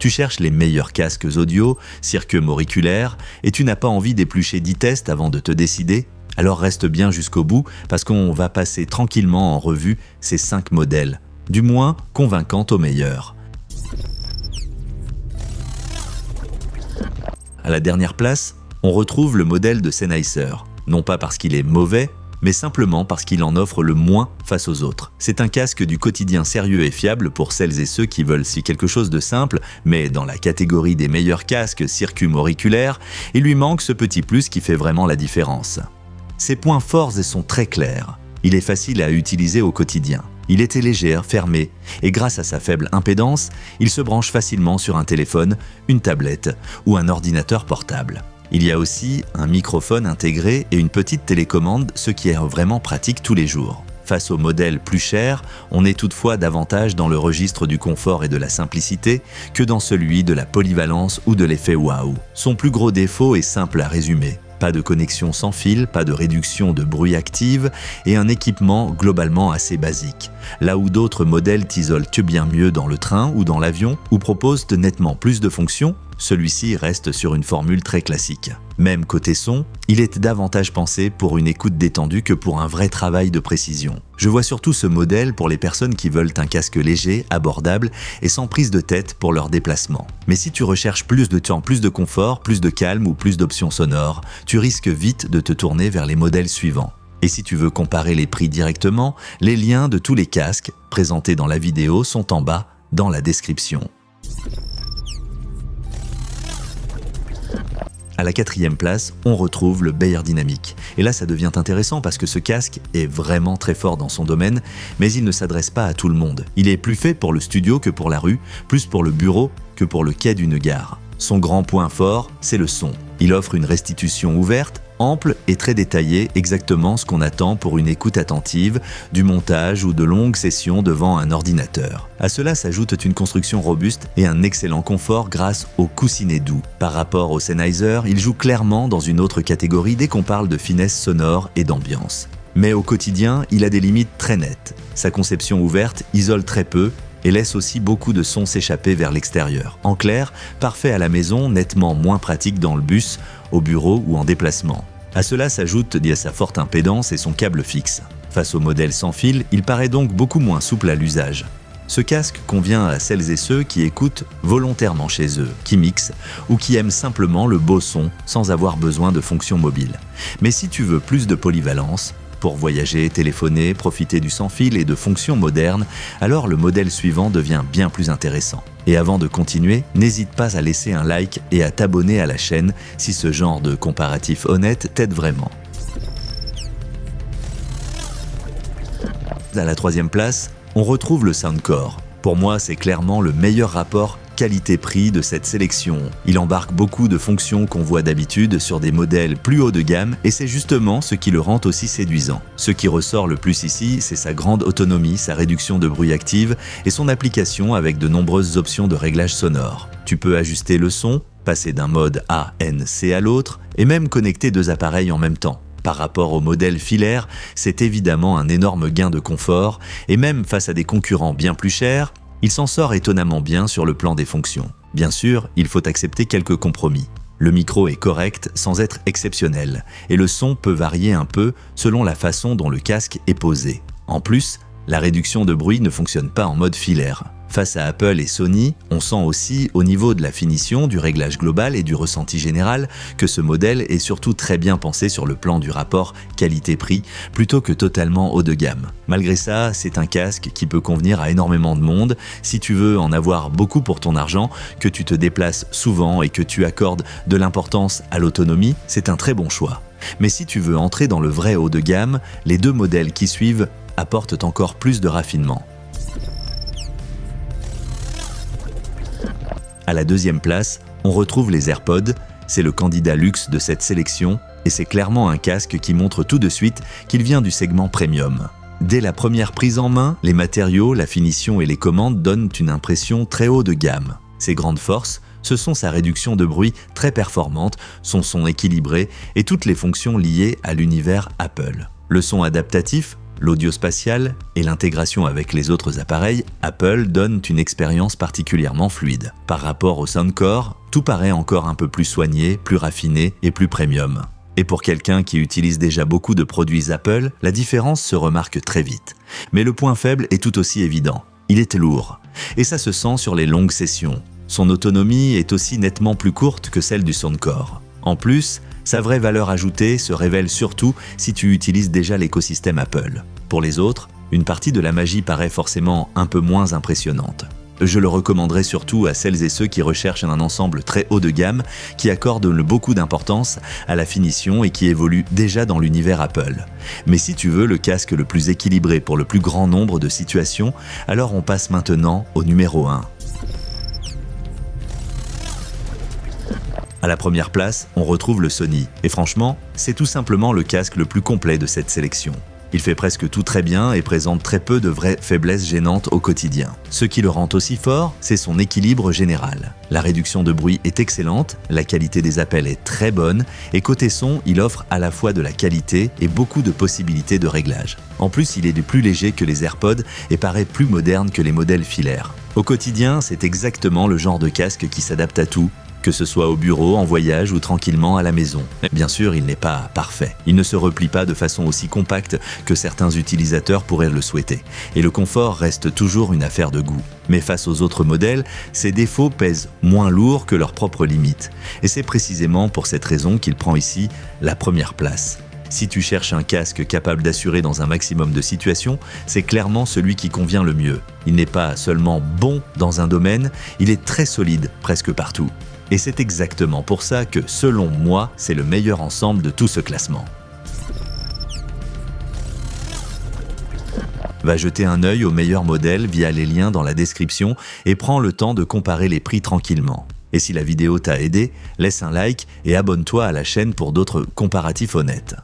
Tu cherches les meilleurs casques audio, circumo-auriculaires, et tu n'as pas envie d'éplucher 10 tests avant de te décider? Alors reste bien jusqu'au bout parce qu'on va passer tranquillement en revue ces 5 modèles, du moins convaincants au meilleur. À la dernière place, on retrouve le modèle de Sennheiser, non pas parce qu'il est mauvais, mais simplement parce qu'il en offre le moins face aux autres. C'est un casque du quotidien sérieux et fiable pour celles et ceux qui veulent quelque chose de simple, mais dans la catégorie des meilleurs casques circumo-auriculaires, il lui manque ce petit plus qui fait vraiment la différence. Ses points forts sont très clairs. Il est facile à utiliser au quotidien. Il est léger, fermé, et grâce à sa faible impédance, il se branche facilement sur un téléphone, une tablette ou un ordinateur portable. Il y a aussi un microphone intégré et une petite télécommande, ce qui est vraiment pratique tous les jours. Face au modèle plus cher, on est toutefois davantage dans le registre du confort et de la simplicité que dans celui de la polyvalence ou de l'effet waouh. Son plus gros défaut est simple à résumer. Pas de connexion sans fil, pas de réduction de bruit active et un équipement globalement assez basique. Là où d'autres modèles t'isolent bien mieux dans le train ou dans l'avion ou proposent nettement plus de fonctions, celui-ci reste sur une formule très classique. Même côté son, il est davantage pensé pour une écoute détendue que pour un vrai travail de précision. Je vois surtout ce modèle pour les personnes qui veulent un casque léger, abordable et sans prise de tête pour leurs déplacements. Mais si tu recherches plus de temps, plus de confort, plus de calme ou plus d'options sonores, tu risques vite de te tourner vers les modèles suivants. Et si tu veux comparer les prix directement, les liens de tous les casques présentés dans la vidéo sont en bas dans la description. À la 4e place, on retrouve le Beyerdynamic. Et là, ça devient intéressant parce que ce casque est vraiment très fort dans son domaine, mais il ne s'adresse pas à tout le monde. Il est plus fait pour le studio que pour la rue, plus pour le bureau que pour le quai d'une gare. Son grand point fort, c'est le son. Il offre une restitution ouverte, ample et très détaillée, exactement ce qu'on attend pour une écoute attentive, du montage ou de longues sessions devant un ordinateur. À cela s'ajoute une construction robuste et un excellent confort grâce au coussinet doux. Par rapport au Sennheiser, il joue clairement dans une autre catégorie dès qu'on parle de finesse sonore et d'ambiance. Mais au quotidien, il a des limites très nettes. Sa conception ouverte isole très peu et laisse aussi beaucoup de sons s'échapper vers l'extérieur. En clair, parfait à la maison, nettement moins pratique dans le bus, au bureau ou en déplacement. À cela s'ajoute sa forte impédance et son câble fixe. Face au modèle sans fil, il paraît donc beaucoup moins souple à l'usage. Ce casque convient à celles et ceux qui écoutent volontairement chez eux, qui mixent ou qui aiment simplement le beau son sans avoir besoin de fonctions mobiles. Mais si tu veux plus de polyvalence, pour voyager, téléphoner, profiter du sans-fil et de fonctions modernes, alors le modèle suivant devient bien plus intéressant. Et avant de continuer, n'hésite pas à laisser un like et à t'abonner à la chaîne si ce genre de comparatif honnête t'aide vraiment. À la 3e place, on retrouve le Soundcore. Pour moi, c'est clairement le meilleur rapport qualité-prix de cette sélection. Il embarque beaucoup de fonctions qu'on voit d'habitude sur des modèles plus haut de gamme et c'est justement ce qui le rend aussi séduisant. Ce qui ressort le plus ici, c'est sa grande autonomie, sa réduction de bruit active et son application avec de nombreuses options de réglage sonore. Tu peux ajuster le son, passer d'un mode ANC à l'autre et même connecter 2 appareils en même temps. Par rapport au modèle filaire, c'est évidemment un énorme gain de confort et même face à des concurrents bien plus chers, il s'en sort étonnamment bien sur le plan des fonctions. Bien sûr, il faut accepter quelques compromis. Le micro est correct sans être exceptionnel, et le son peut varier un peu selon la façon dont le casque est posé. En plus, la réduction de bruit ne fonctionne pas en mode filaire. Face à Apple et Sony, on sent aussi au niveau de la finition, du réglage global et du ressenti général que ce modèle est surtout très bien pensé sur le plan du rapport qualité-prix plutôt que totalement haut de gamme. Malgré ça, c'est un casque qui peut convenir à énormément de monde. Si tu veux en avoir beaucoup pour ton argent, que tu te déplaces souvent et que tu accordes de l'importance à l'autonomie, c'est un très bon choix. Mais si tu veux entrer dans le vrai haut de gamme, les 2 modèles qui suivent apportent encore plus de raffinement. À la 2e place, on retrouve les AirPods, c'est le candidat luxe de cette sélection et c'est clairement un casque qui montre tout de suite qu'il vient du segment premium. Dès la première prise en main, les matériaux, la finition et les commandes donnent une impression très haut de gamme. Ses grandes forces, ce sont sa réduction de bruit très performante, son son équilibré et toutes les fonctions liées à l'univers Apple. Le son adaptatif, l'audio spatial et l'intégration avec les autres appareils, Apple donne une expérience particulièrement fluide. Par rapport au Soundcore, tout paraît encore un peu plus soigné, plus raffiné et plus premium. Et pour quelqu'un qui utilise déjà beaucoup de produits Apple, la différence se remarque très vite. Mais le point faible est tout aussi évident. Il est lourd. Et ça se sent sur les longues sessions. Son autonomie est aussi nettement plus courte que celle du Soundcore. En plus, sa vraie valeur ajoutée se révèle surtout si tu utilises déjà l'écosystème Apple. Pour les autres, une partie de la magie paraît forcément un peu moins impressionnante. Je le recommanderais surtout à celles et ceux qui recherchent un ensemble très haut de gamme, qui accordent beaucoup d'importance à la finition et qui évoluent déjà dans l'univers Apple. Mais si tu veux le casque le plus équilibré pour le plus grand nombre de situations, alors on passe maintenant au numéro 1. À la première place, on retrouve le Sony. Et franchement, c'est tout simplement le casque le plus complet de cette sélection. Il fait presque tout très bien et présente très peu de vraies faiblesses gênantes au quotidien. Ce qui le rend aussi fort, c'est son équilibre général. La réduction de bruit est excellente, la qualité des appels est très bonne et côté son, il offre à la fois de la qualité et beaucoup de possibilités de réglage. En plus, il est plus léger que les AirPods et paraît plus moderne que les modèles filaires. Au quotidien, c'est exactement le genre de casque qui s'adapte à tout, que ce soit au bureau, en voyage ou tranquillement à la maison. Bien sûr, il n'est pas parfait. Il ne se replie pas de façon aussi compacte que certains utilisateurs pourraient le souhaiter. Et le confort reste toujours une affaire de goût. Mais face aux autres modèles, ses défauts pèsent moins lourd que leurs propres limites. Et c'est précisément pour cette raison qu'il prend ici la première place. Si tu cherches un casque capable d'assurer dans un maximum de situations, c'est clairement celui qui convient le mieux. Il n'est pas seulement bon dans un domaine, il est très solide presque partout. Et c'est exactement pour ça que, selon moi, c'est le meilleur ensemble de tout ce classement. Va jeter un œil aux meilleurs modèles via les liens dans la description et prends le temps de comparer les prix tranquillement. Et si la vidéo t'a aidé, laisse un like et abonne-toi à la chaîne pour d'autres comparatifs honnêtes.